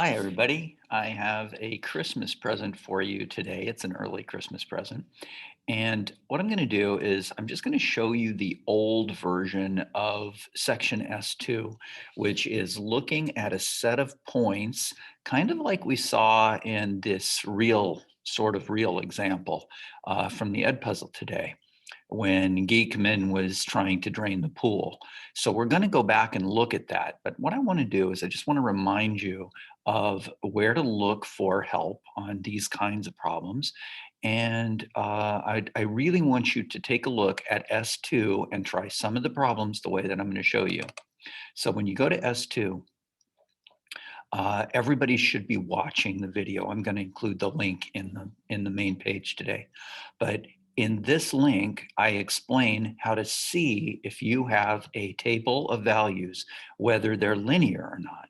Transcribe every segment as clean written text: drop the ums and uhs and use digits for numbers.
Hi, everybody. I have a Christmas present for you today. It's an early Christmas present. And what I'm going to do is I'm just going to show you the old version of section S2, which is looking at a set of points, kind of like we saw in this sort of real example from the Ed puzzle today when Geekman was trying to drain the pool. So we're going to go back and look at that. But what I want to do is I just want to remind you of where to look for help on these kinds of problems. And I really want you to take a look at S2 and try some of the problems the way that I'm going to show you. So when you go to S2, everybody should be watching the video. I'm going to include the link in the main page today. But in this link, I explain how to see if you have a table of values, whether they're linear or not.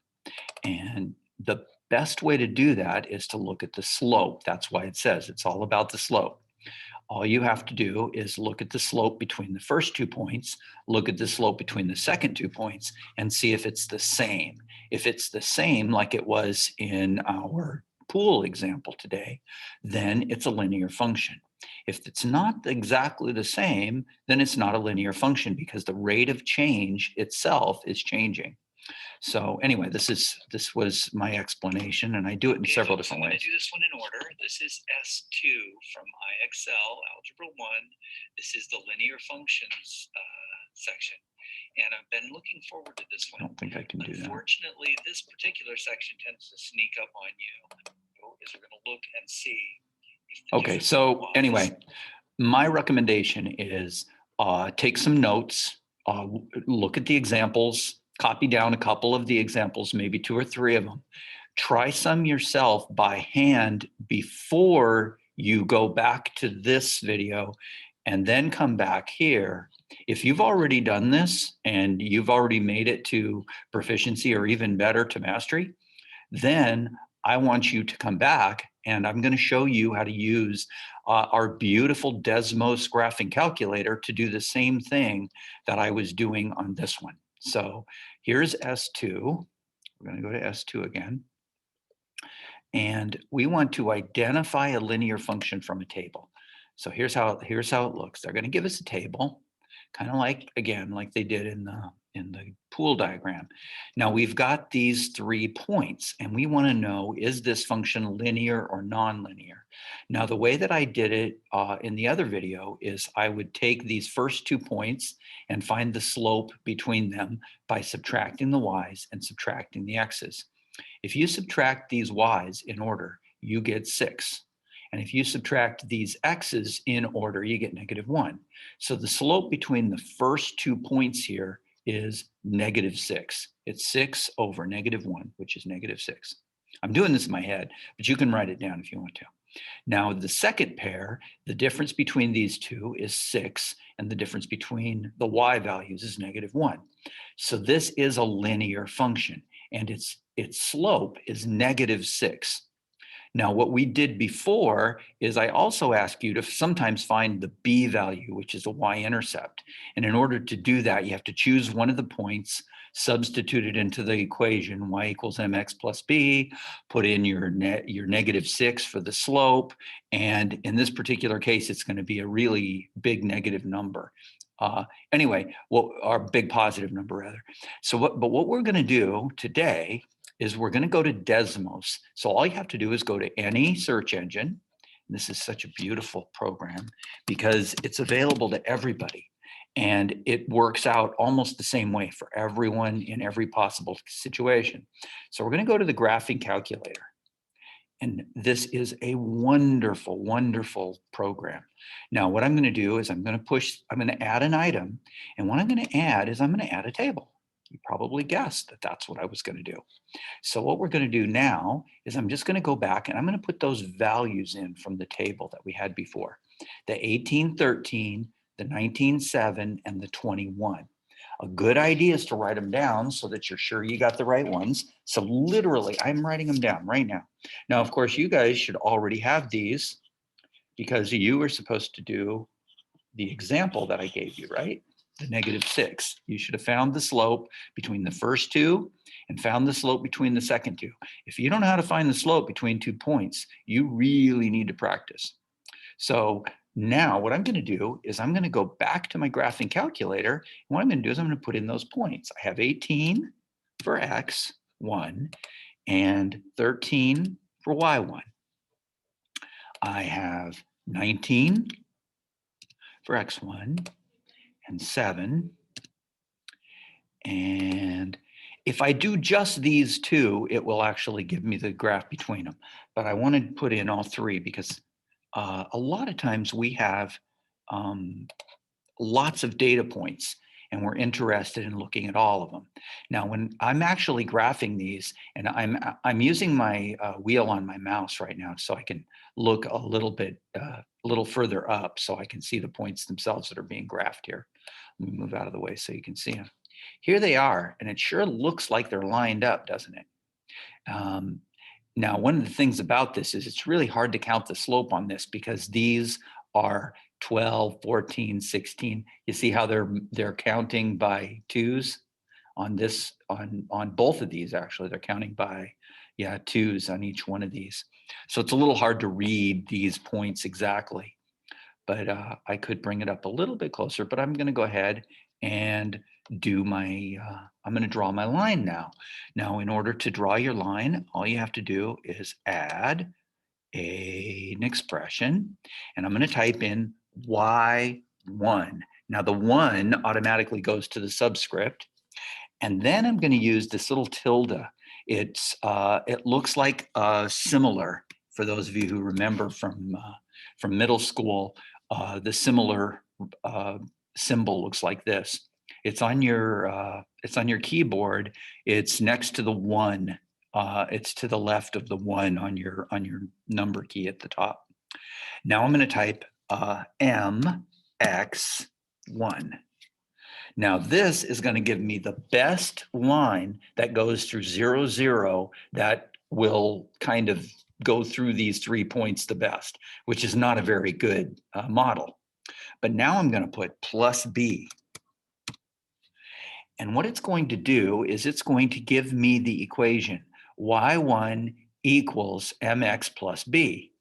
And the best way to do that is to look at the slope. That's why it says it's all about the slope. All you have to do is look at the slope between the first 2 points, look at the slope between the second 2 points, and see if it's the same. If it's the same, like it was in our pool example today, then it's a linear function. If it's not exactly the same, then it's not a linear function because the rate of change itself is changing. So anyway, this was my explanation, and I do it in several different ways. I'm going to do this one in order. This is S2 from IXL, Algebra 1. This is the linear functions section. And I've been looking forward to this one. I don't think I can do that. Unfortunately, this particular section tends to sneak up on you. Is we're going to look and see. Okay, so anyway, my recommendation is take some notes, look at the examples, copy down a couple of the examples, maybe 2 or 3 of them. Try some yourself by hand before you go back to this video and then come back here. If you've already done this and you've already made it to proficiency or even better to mastery, then I want you to come back and I'm going to show you how to use our beautiful Desmos graphing calculator to do the same thing that I was doing on this one. So here's S2. We're going to go to S2 again. And we want to identify a linear function from a table. So here's how it looks. They're going to give us a table, kind of like, again, like they did in the pool diagram. Now we've got these 3 points and we want to know, is this function linear or nonlinear? Now the way that I did it in the other video is I would take these first 2 points and find the slope between them by subtracting the y's and subtracting the x's. If you subtract these y's in order, you get 6. And if you subtract these x's in order, you get -1. So the slope between the first 2 points here is -6. It's 6 over -1, which is -6. I'm doing this in my head, but you can write it down if you want to. Now, the second pair, the difference between these two is 6, and the difference between the y values is -1. So this is a linear function, and its slope is -6. Now, what we did before is I also ask you to sometimes find the b value, which is a y-intercept. And in order to do that, you have to choose one of the points, substitute it into the equation, y equals mx plus b, put in your -6 for the slope. And in this particular case, it's going to be a really big negative number. Anyway, our big positive number rather. So what we're going to do today is we're going to go to Desmos. So all you have to do is go to any search engine. This is such a beautiful program because it's available to everybody. And it works out almost the same way for everyone in every possible situation. So we're going to go to the graphing calculator. And this is a wonderful, wonderful program. Now, what I'm going to do is I'm going to add an item. And what I'm going to add is I'm going to add a table. You probably guessed that that's what I was going to do. So what we're going to do now is I'm just going to go back and I'm going to put those values in from the table that we had before. The 1813, the 19.7, and the 21. A good idea is to write them down so that you're sure you got the right ones. So literally, I'm writing them down right now. Now, of course, you guys should already have these because you were supposed to do the example that I gave you, right? the -6. You should have found the slope between the first two and found the slope between the second two. If you don't know how to find the slope between 2 points, you really need to practice. So now what I'm going to do is I'm going to go back to my graphing calculator. And what I'm going to do is I'm going to put in those points. I have 18 for x1 and 13 for y1. I have 19 for x1 and 7. And if I do just these two, it will actually give me the graph between them. But I want to put in all three because a lot of times we have lots of data points and we're interested in looking at all of them. Now, when I'm actually graphing these, and I'm using my wheel on my mouse right now so I can look a little bit, a little further up so I can see the points themselves that are being graphed here. Let me move out of the way so you can see them. Here they are, and it sure looks like they're lined up, doesn't it? Now, one of the things about this is it's really hard to count the slope on this because these are 12, 14, 16. You see how they're counting by twos on this, on both of these, actually. They're counting by, yeah, twos on each one of these. So it's a little hard to read these points exactly. But I could bring it up a little bit closer, but I'm going to go ahead and do my, I'm going to draw my line now. Now, in order to draw your line, all you have to do is add an expression, and I'm going to type in y1. Now, the 1 automatically goes to the subscript, and then I'm going to use this little tilde. It looks like similar, for those of you who remember from middle school. The similar symbol looks like this. It's on your keyboard. It's next to the 1. It's to the left of the 1 on your number key at the top. Now I'm going to type mx1. Now this is going to give me the best line that goes through 0, 0 that will kind of go through these 3 points the best, which is not a very good model. But now I'm going to put plus b. And what it's going to do is it's going to give me the equation y1 equals mx plus b.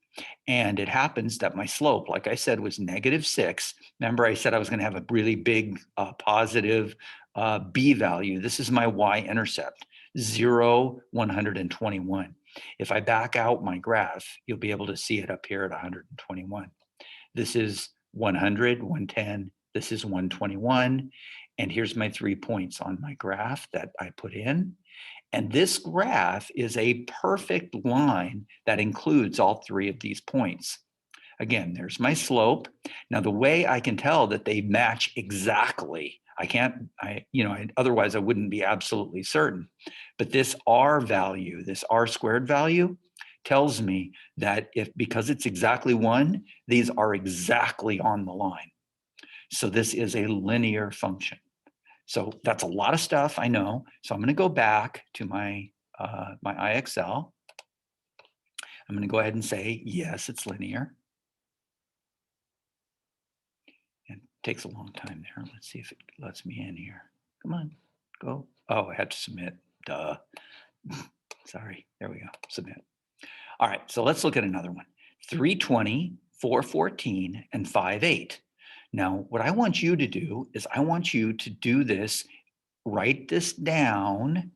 And it happens that my slope, like I said, was -6. Remember, I said I was going to have a really big positive b value. This is my y-intercept, 0, 121. If I back out my graph, you'll be able to see it up here at 121. This is 100, 110. This is 121. And here's my 3 points on my graph that I put in. And this graph is a perfect line that includes all 3 of these points. Again, there's my slope. Now, the way I can tell that they match exactly, otherwise I wouldn't be absolutely certain. But this R value, this R squared value, tells me that because it's exactly 1, these are exactly on the line. So this is a linear function. So that's a lot of stuff, I know. So I'm going to go back to my IXL. I'm going to go ahead and say, yes, it's linear. And it takes a long time there. Let's see if it lets me in here. Come on, go. Oh, I had to submit. Duh. Sorry. There we go. Submit. All right. So let's look at another one. 320, 414, and 5.8. Now, what I want you to do is I want you to do this, write this down,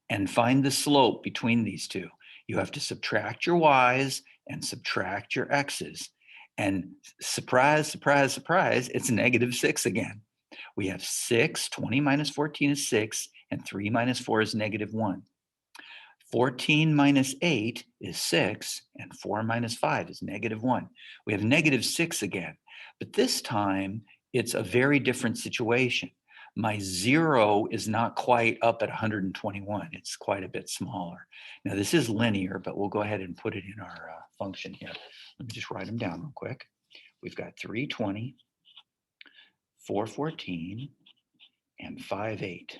and find the slope between these two. You have to subtract your y's and subtract your x's. And surprise, surprise, surprise, it's -6 again. We have 6, 20 minus 14 is 6, and 3 minus 4 is -1. 14 minus 8 is 6, and 4 minus 5 is -1. We have -6 again, but this time it's a very different situation. My 0 is not quite up at 121. It's quite a bit smaller. Now this is linear, but we'll go ahead and put it in our function here. Let me just write them down real quick. We've got 320, 414, and 5.8.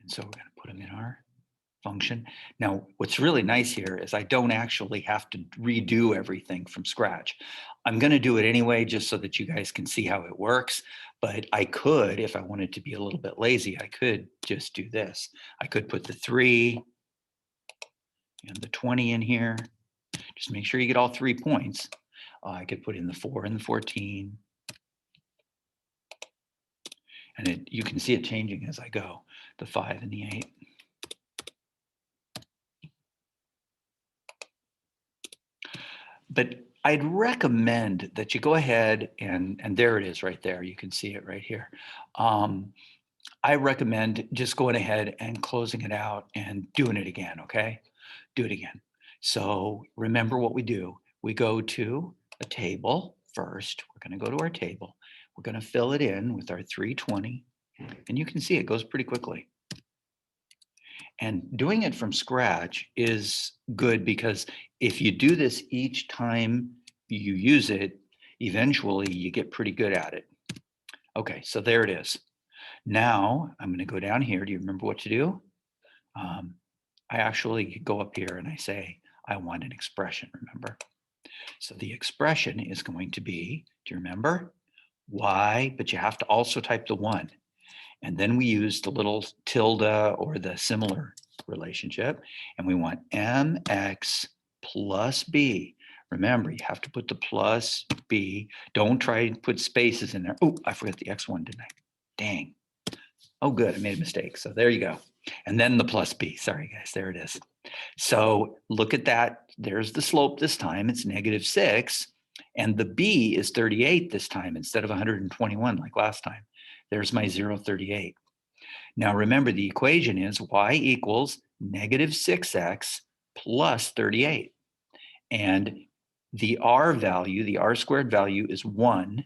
And so we're going to put them in our function. Now, what's really nice here is I don't actually have to redo everything from scratch. I'm going to do it anyway, just so that you guys can see how it works. But I could, if I wanted to be a little bit lazy, I could just do this. I could put the 3 and the 20 in here. Just make sure you get all 3 points. I could put in the 4 and the 14. And you can see it changing as I go, the 5 and the 8. But I'd recommend that you go ahead and there it is right there. You can see it right here. I recommend just going ahead and closing it out and doing it again, okay? Do it again. So remember what we do. We go to a table first. We're going to go to our table. We're going to fill it in with our 320. And you can see it goes pretty quickly. And doing it from scratch is good because if you do this each time you use it, eventually you get pretty good at it. Okay, so there it is. Now I'm going to go down here. Do you remember what to do? I actually go up here and I say, I want an expression, remember? So the expression is going to be, do you remember? Y, but you have to also type the 1. And then we use the little tilde or the similar relationship, and we want mx plus b. Remember, you have to put the plus b. Don't try to put spaces in there. Oh, I forgot the x1, didn't I? Dang. Oh, good, I made a mistake. So there you go. And then the plus b. Sorry, guys, there it is. So look at that. There's the slope this time. It's -6. And the b is 38 this time instead of 121 like last time. There's my 0.38. Now remember, the equation is y equals -6x plus 38. And the r value, the r squared value is 1.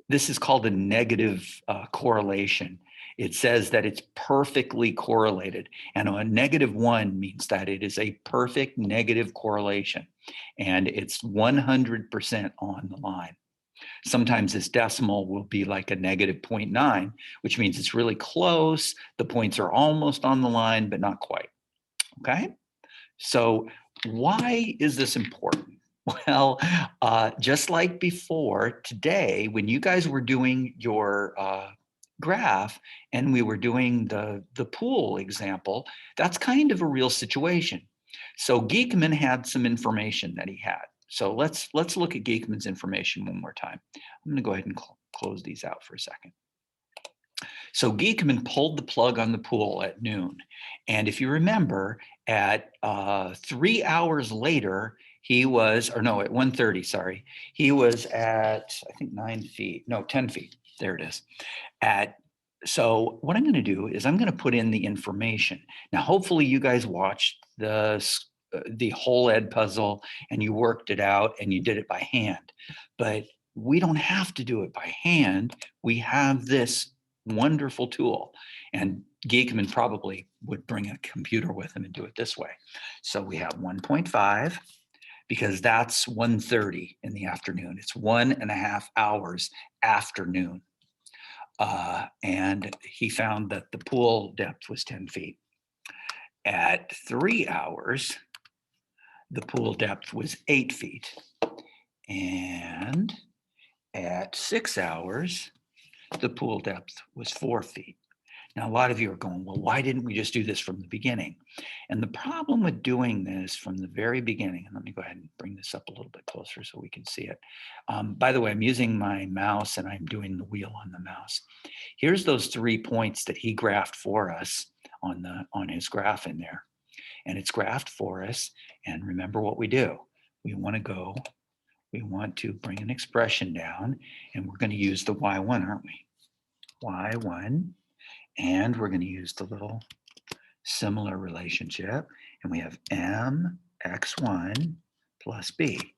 This is called a negative correlation. It says that it's perfectly correlated. And a -1 means that it is a perfect negative correlation. And it's 100% on the line. Sometimes this decimal will be like a -0.9, which means it's really close. The points are almost on the line, but not quite. Okay? So why is this important? Well, just like before, today, when you guys were doing your graph and we were doing the pool example, that's kind of a real situation. So Geekman had some information that he had. So let's look at Geekman's information one more time. I'm going to go ahead and close these out for a second. So Geekman pulled the plug on the pool at noon. And if you remember, at 3 hours later, he was, or no, at 1:30, sorry, he was at, I think 9 feet, no, 10 feet. There it is. So what I'm going to do is I'm going to put in the information. Now, hopefully you guys watched the whole ed puzzle and you worked it out and you did it by hand. But we don't have to do it by hand. We have this wonderful tool. And Geekman probably would bring a computer with him and do it this way. So we have 1.5 because that's 1:30 in the afternoon. It's 1.5 hours after noon. And he found that the pool depth was 10 feet. At 3 hours, the pool depth was 8 feet. And at 6 hours, the pool depth was 4 feet. Now, a lot of you are going, well, why didn't we just do this from the beginning? And the problem with doing this from the very beginning, and let me go ahead and bring this up a little bit closer so we can see it. By the way, I'm using my mouse and I'm doing the wheel on the mouse. Here's those 3 points that he graphed for us on his graph in there. And it's graphed for us. And remember what we do. We want to bring an expression down, and we're going to use the y1, aren't we? y1. And we're going to use the little similar relationship. And we have mx1 plus b.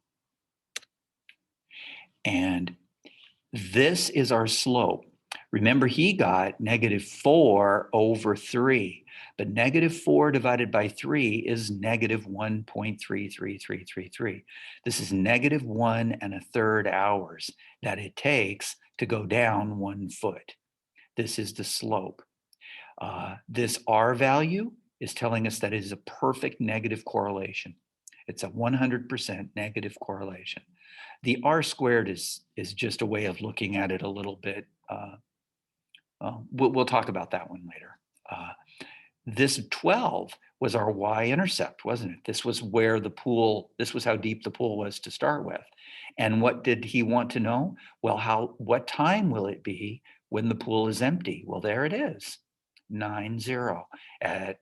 And this is our slope. Remember, he got -4 over 3. But -4 divided by 3 is -1.33333. This is -1 1/3 hours that it takes to go down 1 foot. This is the slope. This R value is telling us that it is a perfect negative correlation. It's a 100% negative correlation. The R squared is just a way of looking at it a little bit. We'll talk about that one later. This 12 was our y-intercept, wasn't it? This was where the pool, this was how deep the pool was to start with. And what did he want to know? Well, what time will it be when the pool is empty? Well, there it is, 9:0. At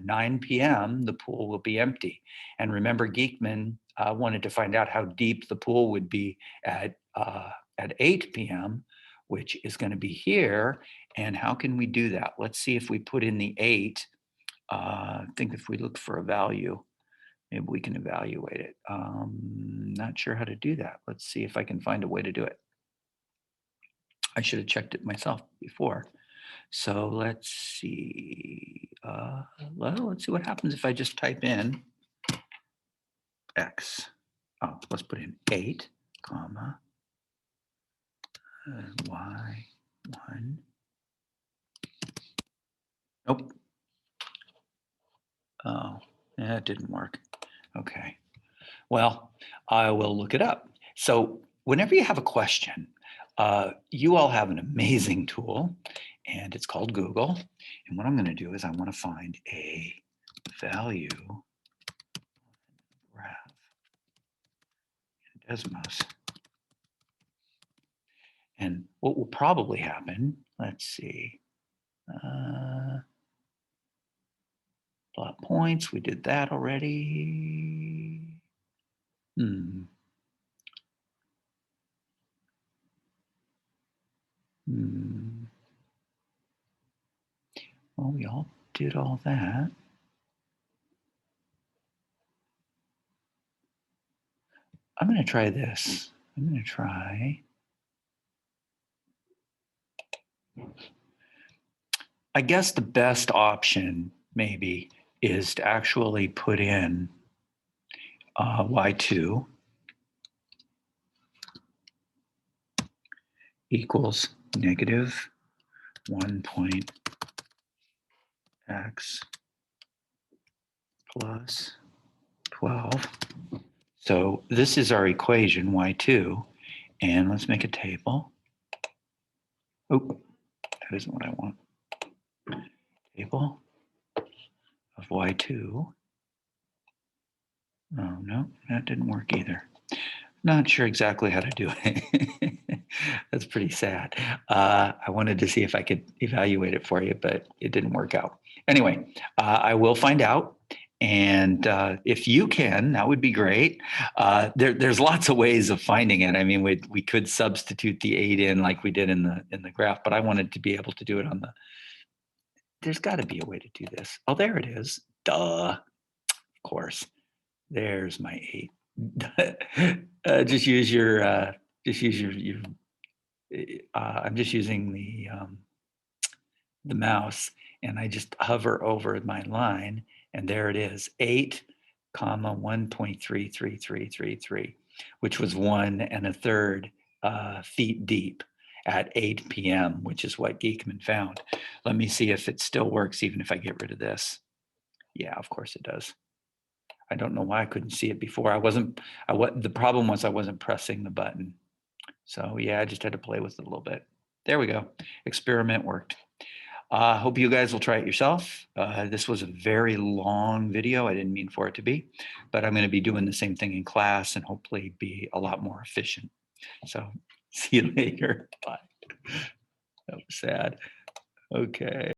9 p.m., the pool will be empty. And remember, Geekman wanted to find out how deep the pool would be at 8 p.m., which is going to be here. And how can we do that? Let's see if we put in the 8. I think if we look for a value, maybe we can evaluate it. Not sure how to do that. Let's see if I can find a way to do it. I should have checked it myself before. So let's see. Well, let's see what happens if I just type in X. Oh, let's put in 8, comma, Y1. Nope. Oh, that didn't work. Okay. Well, I will look it up. So whenever you have a question, you all have an amazing tool, and it's called Google. And what I'm going to do is I want to find a value graph in Desmos. And what will probably happen, let's see, plot points, we did that already. Well, we all did all that. I'm going to try this. I'm going to try. I guess the best option maybe is to actually put in y2 equals negative 1.x plus 12. So this is our equation, y2, and let's make a table. Oh, that isn't what I want. Table of y2. Oh, no, that didn't work either. Not sure exactly how to do it. That's pretty sad. I wanted to see if I could evaluate it for you, but it didn't work out. Anyway, I will find out. And if you can, that would be great. There's lots of ways of finding it. I mean, we could substitute the 8 in like we did in the graph, but I wanted to be able to do it on the. There's got to be a way to do this. Oh, there it is. Duh. Of course. There's my 8. Just use your. I'm just using the mouse, and I just hover over my line, and there it is, 8, 1.33333, which was 1 1/3 feet deep at 8 p.m., which is what Geekman found. Let me see if it still works, even if I get rid of this. Yeah, of course it does. I don't know why I couldn't see it before. The problem was I wasn't pressing the button. So yeah, I just had to play with it a little bit. There we go. Experiment worked. Hope you guys will try it yourself. This was a very long video. I didn't mean for it to be, but I'm going to be doing the same thing in class and hopefully be a lot more efficient. So see you later. Bye. That was sad. Okay.